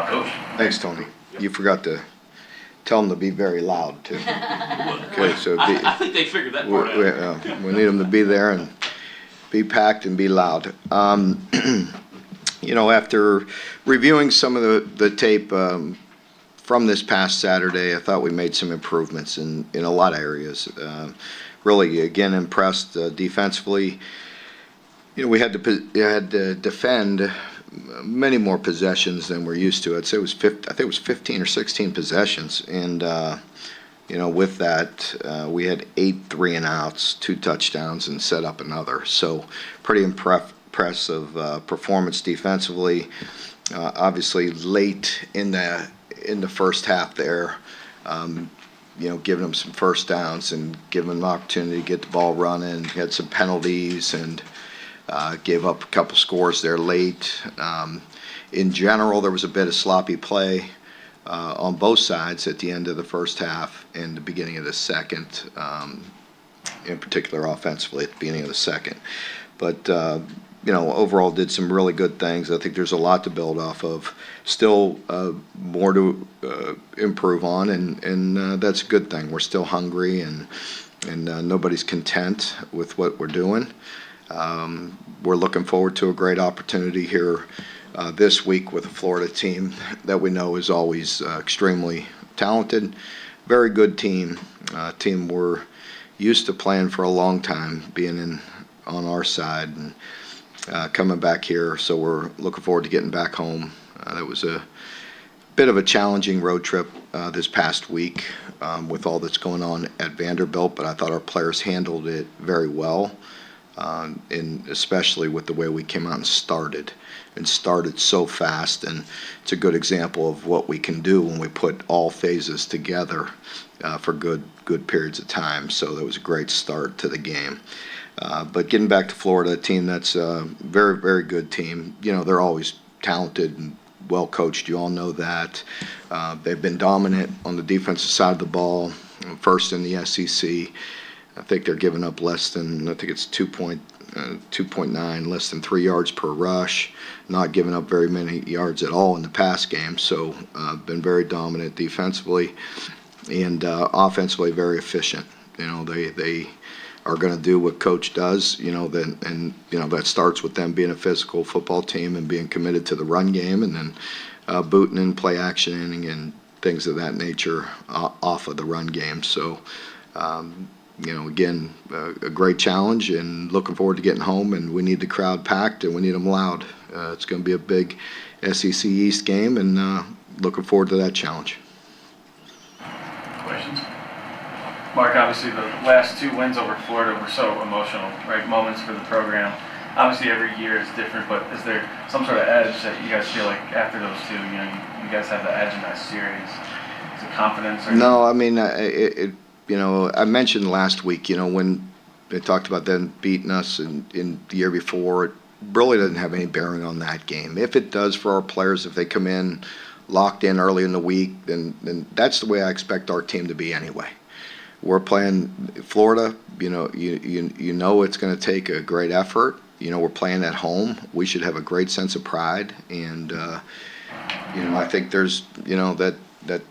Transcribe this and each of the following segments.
Coach. Thanks, Tony. You forgot to tell them to be very loud, too. Okay, so I think they figured that part out. we need them to be there and be packed and be loud. After reviewing some of the tape from this past Saturday, I thought we made some improvements in a lot of areas. Really, again, impressed defensively. We had to defend many more possessions than we're used to. I'd say I think it was 15 or 16 possessions, and with that, we had 8 3-and-outs, 2 touchdowns, and set up another. So, pretty impressive performance defensively. Obviously, late in the first half there, giving them some first downs and giving them an opportunity to get the ball running. Had some penalties and gave up a couple scores there late. In general, there was a bit of sloppy play on both sides at the end of the first half and the beginning of the second, in particular offensively at the beginning of the second. But, overall did some really good things. I think there's a lot to build off of. Still more to improve on, and that's a good thing. We're still hungry, and nobody's content with what we're doing. We're looking forward to a great opportunity here this week with a Florida team that we know is always extremely talented, very good team. Team we're used to playing for a long time, being on our side and coming back here. So we're looking forward to getting back home. That was a bit of a challenging road trip this past week with all that's going on at Vanderbilt, but I thought our players handled it very well. And especially with the way we came out and started so fast, and it's a good example of what we can do when we put all phases together for good periods of time. So that was a great start to the game. But getting back to Florida, a team that's a very, very good team. They're always talented and well coached. You all know that. They've been dominant on the defensive side of the ball, first in the SEC. I think they're giving up less than, I think it's 2.9, less than 3 yards per rush, not giving up very many yards at all in the pass game. So been very dominant defensively and offensively very efficient. They are going to do what coach does, that starts with them being a physical football team and being committed to the run game, and then booting and play action and things of that nature off of the run game. So, again, a great challenge, and looking forward to getting home. And we need the crowd packed, and we need them loud. It's going to be a big SEC East game, and looking forward to that challenge. Questions? Mark, obviously the last 2 wins over Florida were so emotional, right? Moments for the program. Obviously every year is different, but is there some sort of edge that you guys feel like after those 2, you guys have the edge in that series? Is it confidence? Or No, I mean, I mentioned last week, when they talked about them beating us in the year before, it really doesn't have any bearing on that game. If it does for our players, if they come in locked in early in the week, then that's the way I expect our team to be anyway. We're playing Florida, you know it's going to take a great effort. We're playing at home. We should have a great sense of pride, and I think there's that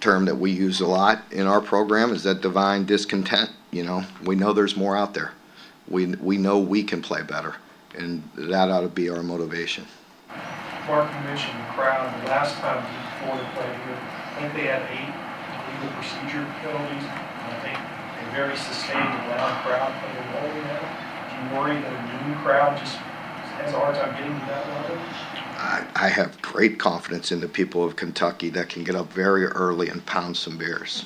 term that we use a lot in our program is that divine discontent. We know there's more out there. We know we can play better, and that ought to be our motivation. Mark, you mentioned the crowd. The last time Florida played here, I think they had 8 legal procedure penalties. And I think a very sustained and loud crowd played a role in that. Do you worry that a new crowd just has a hard time getting to that level? I have great confidence in the people of Kentucky that can get up very early and pound some beers.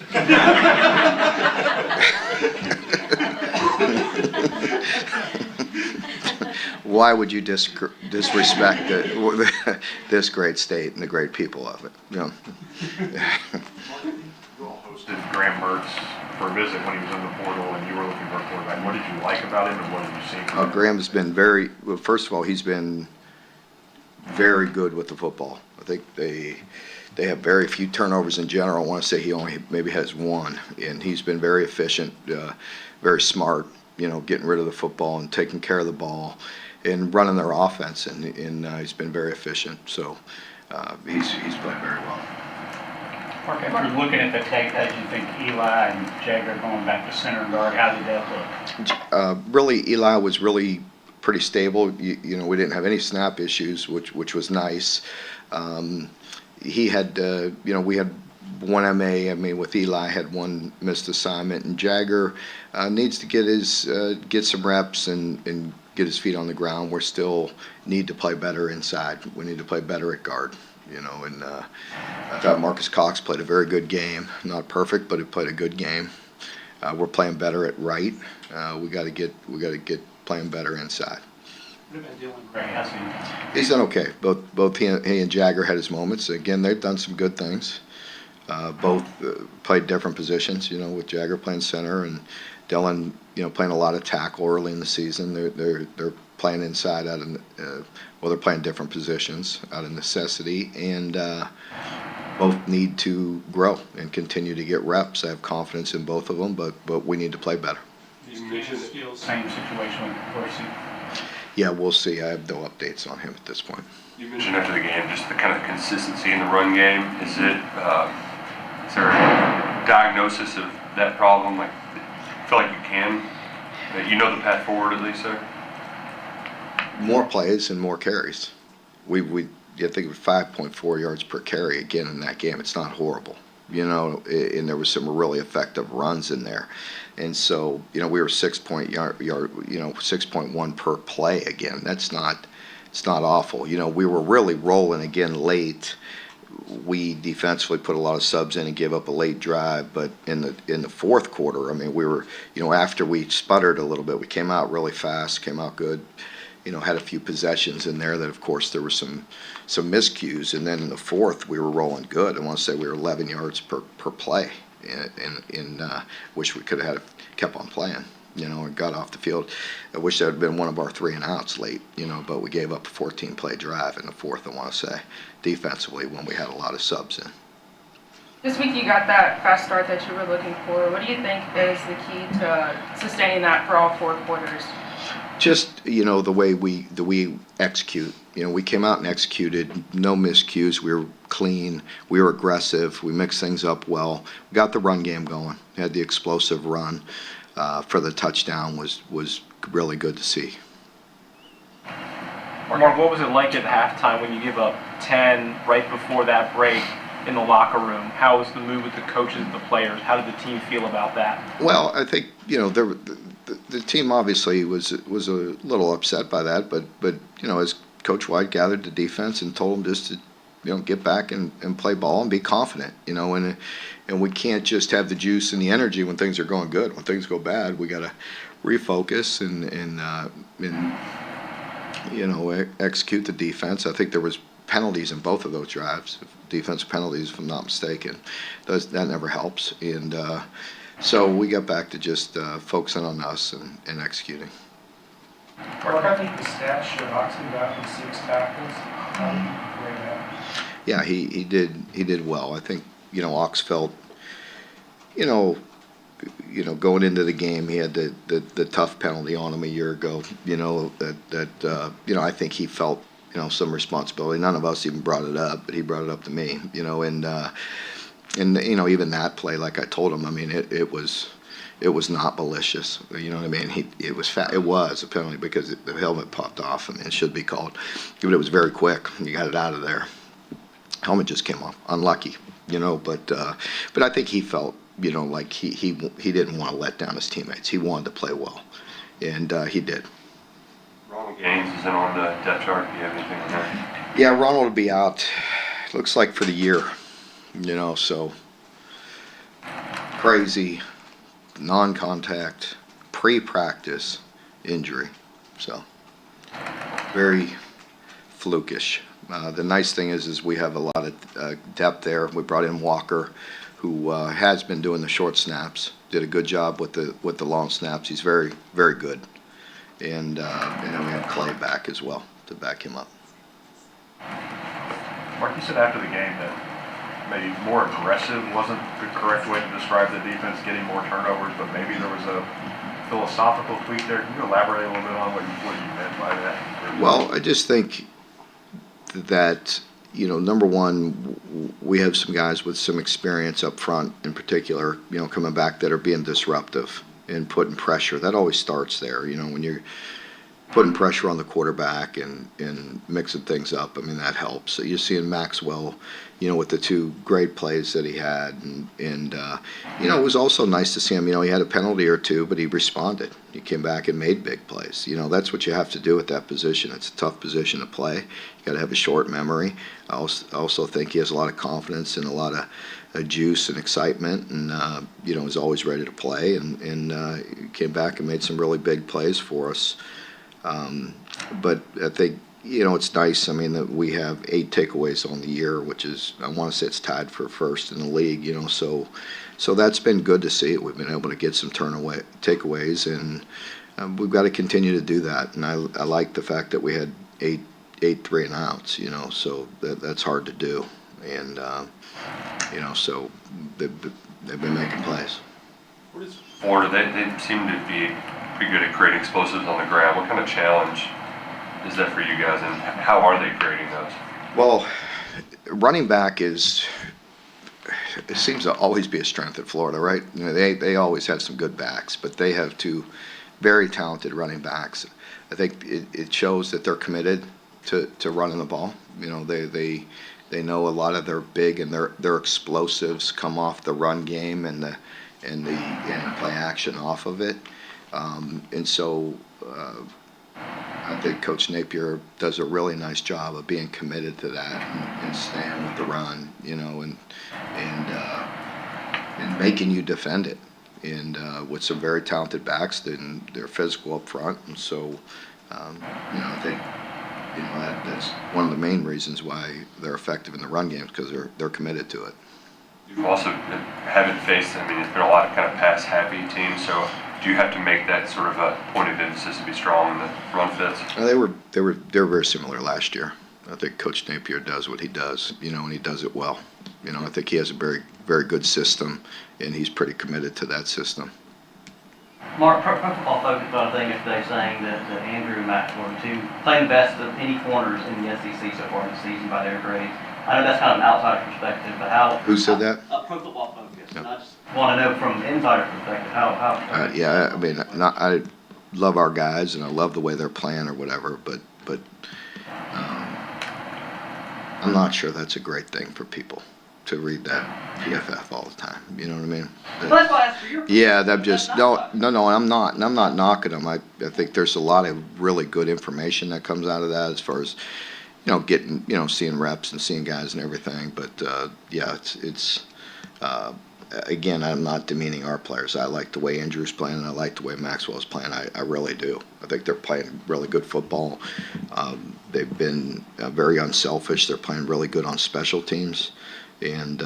Why would you disrespect this great state and the great people of it? You all hosted Graham Mertz for a visit when he was in the portal, and you were looking for a quarterback. What did you like about him, and what did you see from him? Graham's been first of all, he's been very good with the football. I think they have very few turnovers in general. I want to say he only maybe has 1, and he's been very efficient, very smart, getting rid of the football and taking care of the ball and running their offense, and he's been very efficient. So he's played very well. Mark, after looking at the tape, how did you think Eli and Jagger going back to center guard, how did that look? Really, Eli was really pretty stable. You know, we didn't have any snap issues, which was nice. He had, you know, we had one MA. I mean, with Eli, had one missed assignment, and Jagger needs to get some reps and get his feet on the ground. We still need to play better inside. We need to play better at guard. You know, and I thought Marcus Cox played a very good game. Not perfect, but he played a good game. We're playing better at right. We got to get playing better inside. What about Dylan Gray? How's he? He's done okay. Both he and Jagger had his moments. Again, they've done some good things. Both played different positions. You know, with Jagger playing center and Dylan, you know, playing a lot of tackle early in the season. They're playing inside out of well, they're playing different positions out of necessity, and both need to grow and continue to get reps. I have confidence in both of them, but we need to play better. Is Cam still same situation with Dorsey? Yeah, we'll see. I have no updates on him at this point. You mentioned after the game just the kind of consistency in the run game. Is there a diagnosis of that problem? Like, I feel like you can, you know the path forward at least, sir? More plays and more carries. I think it was 5.4 yards per carry again in that game. It's not horrible, you know, and there was some really effective runs in there. And so, you know, we were 6.1 per play again. It's not awful. You know, we were really rolling again late. We defensively put a lot of subs in and gave up a late drive, but in the fourth quarter, I mean, we were, you know, after we sputtered a little bit, we came out really fast, came out good. You know, had a few possessions in there that, of course, there were some miscues, and then in the fourth we were rolling good. I want to say we were 11 yards per play, and wish we could have kept on playing, you know, and got off the field. I wish that had been one of our 3 and outs late, you know, but we gave up a 14-play drive in the fourth, I want to say, defensively when we had a lot of subs in. This week you got that fast start that you were looking for. What do you think is the key to sustaining that for all 4 quarters? Just, you know, the way we execute. You know, we came out and executed, no miscues. We were clean. We were aggressive. We mixed things up well. We got the run game going. Had the explosive run for the touchdown was really good to see. Mark, what was it like at halftime when you give up 10 right before that break in the locker room? How was the mood with the coaches and the players? How did the team feel about that? Well, I think, you know, the team obviously was a little upset by that, but you know, as Coach White gathered the defense and told them just to, you know, get back and play ball and be confident, you know, and we can't just have the juice and the energy when things are going good. When things go bad, we got to refocus and you know, execute the defense. I think there was penalties in both of those drives, defensive penalties, if I'm not mistaken. That never helps, and so we got back to just focusing on us and executing. Mark, I think the stats show Oxley got 6 tackles. How do you grade that? Yeah, he did well. I think, you know, Ox felt, you know, going into the game, he had the tough penalty on him a year ago. You know that you know, I think he felt, you know, some responsibility. None of us even brought it up, but he brought it up to me. You know, and you know, even that play, like I told him, I mean, it was not malicious. You know what I mean? It was a penalty because the helmet popped off. I mean, it should be called, but it was very quick. You got it out of there. Helmet just came off. Unlucky, you know. But I think he felt, you know, like he didn't want to let down his teammates. He wanted to play well, and he did. Ronald Gaines is in on the depth chart. Do you have anything on that? Yeah, Ronald will be out. Looks like for the year. You know, so crazy, non-contact, pre-practice injury. So very flukish. The nice thing is we have a lot of depth there. We brought in Walker, who has been doing the short snaps. Did a good job with the long snaps. He's very, very good. And then we have Clay back as well to back him up. Mark, you said after the game that maybe more aggressive wasn't the correct way to describe the defense, getting more turnovers, but maybe there was a philosophical tweak there. Can you elaborate a little bit on what you meant by that? Well, I just think that, number one, we have some guys with some experience up front in particular, coming back that are being disruptive and putting pressure. That always starts there, when you're putting pressure on the quarterback and mixing things up. I mean, that helps. So you're seeing Maxwell, with the two great plays that he had. And it was also nice to see him. He had a penalty or two, but he responded. He came back and made big plays. That's what you have to do at that position. It's a tough position to play. You got to have a short memory. I also think he has a lot of confidence and a lot of juice and excitement, and is always ready to play. And he came back and made some really big plays for us. But I think, it's nice. I mean, that we have 8 takeaways on the year, which is, I want to say it's tied for first in the league, so that's been good to see. We've been able to get some takeaways, and we've got to continue to do that. And I like the fact that we had eight 3-and-outs, so that's hard to do. And, so they've been making plays. Florida, they seem to be pretty good at creating explosives on the ground. What kind of challenge is that for you guys, and how are they creating those? Well, running back it seems to always be a strength at Florida, right? They always have some good backs, but they have 2 very talented running backs. I think it shows that they're committed to running the ball. They know a lot of their big and their explosives come off the run game and the play action off of it. And so I think Coach Napier does a really nice job of being committed to that and staying with the run, and making you defend it. And with some very talented backs, then they're physical up front, and so I think that's one of the main reasons why they're effective in the run games, because they're committed to it. You also haven't faced, it's been a lot of kind of pass-happy teams, so do you have to make that sort of a point of emphasis to be strong in the run fits? They were very similar last year. I think Coach Napier does what he does, and he does it well. I think he has a very, very good system, and he's pretty committed to that system. Mark, Pro Football Focus put a thing yesterday saying that Andrew and Maxwell are 2 playing the best of any corners in the SEC so far this season by their grades. I know that's kind of an outsider perspective, but how? Who said that? Pro Football Focus. Yep. And I just want to know from an insider perspective how. Yeah, I mean, I love our guys and I love the way they're playing or whatever, but I'm not sure that's a great thing for people to read that PFF all the time. You know what I mean? Well, that's why I asked for your perspective. Yeah, I'm just no. I'm not knocking them. I think there's a lot of really good information that comes out of that as far as getting seeing reps and seeing guys and everything. But yeah, it's again, I'm not demeaning our players. I like the way Andrew's playing, and I like the way Maxwell's playing. I really do. I think they're playing really good football. They've been very unselfish. They're playing really good on special teams, and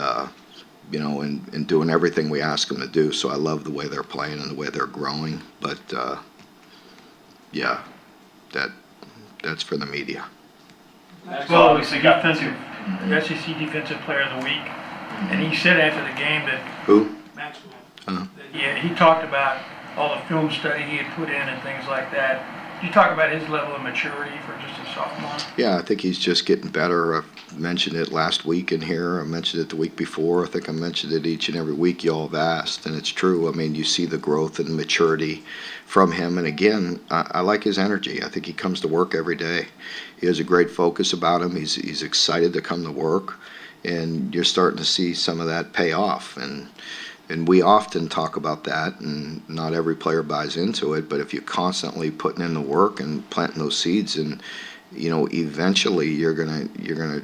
and doing everything we ask them to do. So I love the way they're playing and the way they're growing. But yeah, that's for the media. Well, obviously defensive, SEC Defensive Player of the Week, and he said after the game that Who? Maxwell, Uh-huh. that he talked about all the film study he had put in and things like that. Did you talk about his level of maturity for just a sophomore? Yeah, I think he's just getting better. I mentioned it last week in here. I mentioned it the week before. I think I mentioned it each and every week y'all have asked, and it's true. I mean, you see the growth and maturity from him. And again, I like his energy. I think he comes to work every day. He has a great focus about him. He's excited to come to work, and you're starting to see some of that pay off. And we often talk about that, and not every player buys into it, but if you're constantly putting in the work and planting those seeds, and eventually you're gonna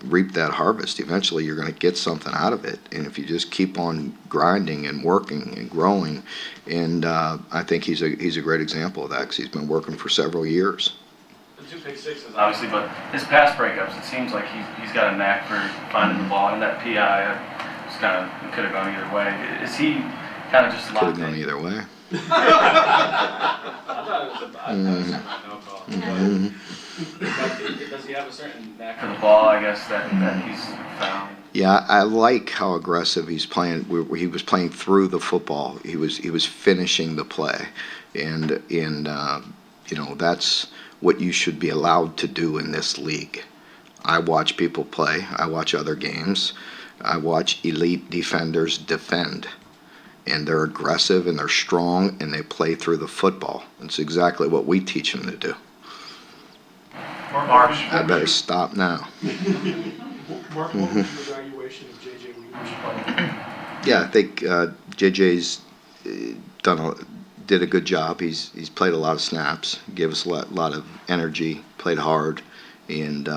reap that harvest. Eventually you're gonna get something out of it, and if you just keep on grinding and working and growing, and I think he's a great example of that, because he's been working for several years. The 2 pick sixes, obviously, but his pass breakups, it seems like he's got a knack for finding the ball, and that PI. It could have gone either way. Is he kind of just Could have gone either way. Does he have a certain knack for the ball, I guess, that he's found? Yeah, I like how aggressive he's playing. He was playing through the football. He was finishing the play, and that's what you should be allowed to do in this league. I watch people play. I watch other games. I watch elite defenders defend. And they're aggressive and they're strong and they play through the football. It's exactly what we teach them to do. Mark, I better stop now. Mark, what was your evaluation of J.J. Weaver's play? Yeah, I think JJ's did a good job. He's played a lot of snaps, gave us a lot of energy, played hard, and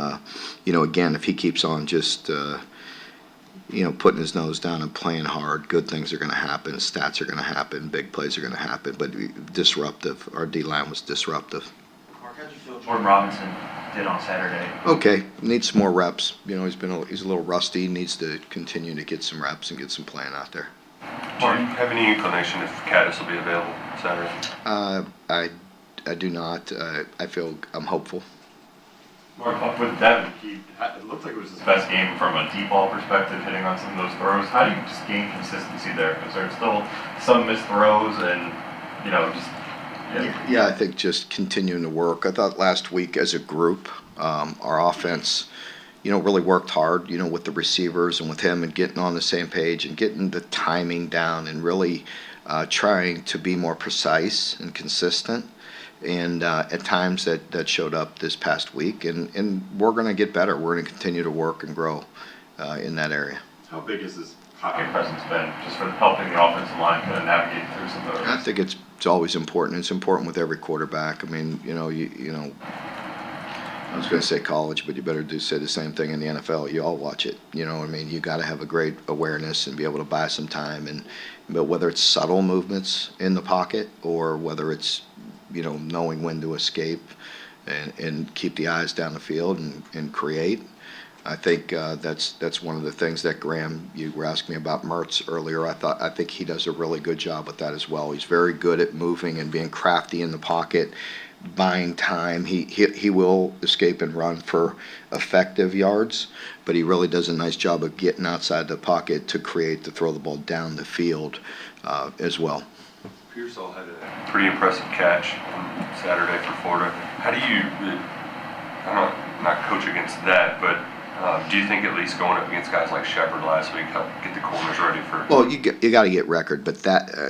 again, if he keeps on just putting his nose down and playing hard, good things are going to happen. Stats are going to happen. Big plays are going to happen. But disruptive. Our D line was disruptive. Mark, how'd you feel Jordan Robinson did on Saturday? Okay, needs some more reps. He's a little rusty. Needs to continue to get some reps and get some playing out there. Do you have any inclination if Caddis will be available Saturday? I do not. I feel I'm hopeful. Mark, with Devin, it looked like it was his best game from a deep ball perspective, hitting on some of those throws. How do you just gain consistency there? Is there still some missed throws and, just... Yeah, I think just continuing to work. I thought last week as a group, our offense, really worked hard, with the receivers and with him and getting on the same page and getting the timing down and really trying to be more precise and consistent. And at times that showed up this past week, and we're going to get better. We're going to continue to work and grow in that area. How big has this pocket presence been, just for helping the offensive line kind of navigate through some of those? I think it's always important. It's important with every quarterback. I mean, I was going to say college, but you better say the same thing in the NFL. You all watch it. You got to have a great awareness and be able to buy some time. But whether it's subtle movements in the pocket or whether it's knowing when to escape and keep the eyes down the field and create. I think that's one of the things that Graham, you were asking me about Mertz earlier. I think he does a really good job with that as well. He's very good at moving and being crafty in the pocket, buying time. He will escape and run for effective yards, but he really does a nice job of getting outside the pocket to throw the ball down the field as well. Pearsall had a pretty impressive catch on Saturday for Florida. How do you, I'm not coach against that, but do you think at least going up against guys like Shepard last week helped get the corners ready for? Well, you got to get record, but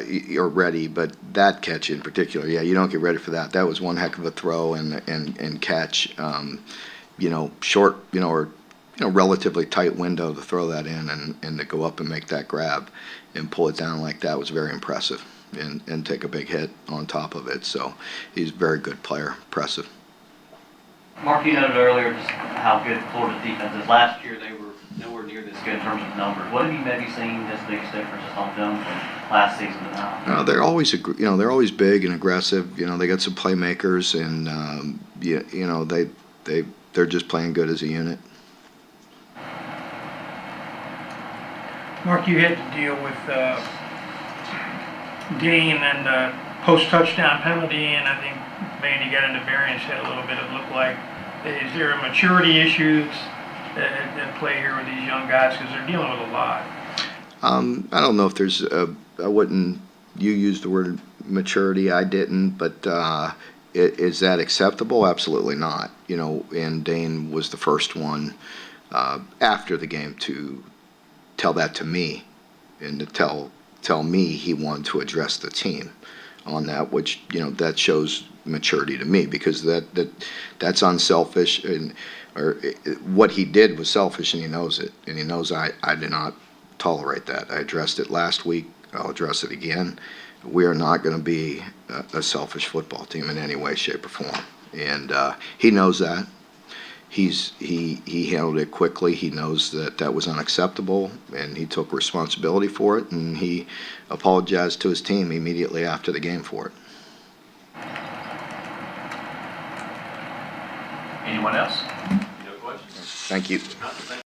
you're ready. But that catch in particular, you don't get ready for that. That was one heck of a throw and catch. Short, or relatively tight window to throw that in and to go up and make that grab and pull it down like that was very impressive. And take a big hit on top of it. So he's a very good player, impressive. Mark, you noted earlier just how good Florida's defense is. Last year they were nowhere near this good in terms of numbers. What have you maybe seen this biggest differences on film from last season to now? They're always they're always big and aggressive. They got some playmakers and they're just playing good as a unit. Mark, you had to deal with Dean and the post-touchdown penalty, and I think Vandy got into variance had a little bit. It looked like, is there a maturity issue at play here with these young guys because they're dealing with a lot? I don't know if there's I wouldn't. You used the word maturity. I didn't, but is that acceptable? Absolutely not. And Dane was the first one after the game to tell that to me and to tell me he wanted to address the team on that, which that shows maturity to me because that's unselfish or what he did was selfish and he knows it and he knows I did not tolerate that. I addressed it last week. I'll address it again. We are not going to be a selfish football team in any way, shape, or form, and he knows that. He handled it quickly. He knows that was unacceptable, and he took responsibility for it, and he apologized to his team immediately after the game for it. Anyone else? Any other questions? Thank you.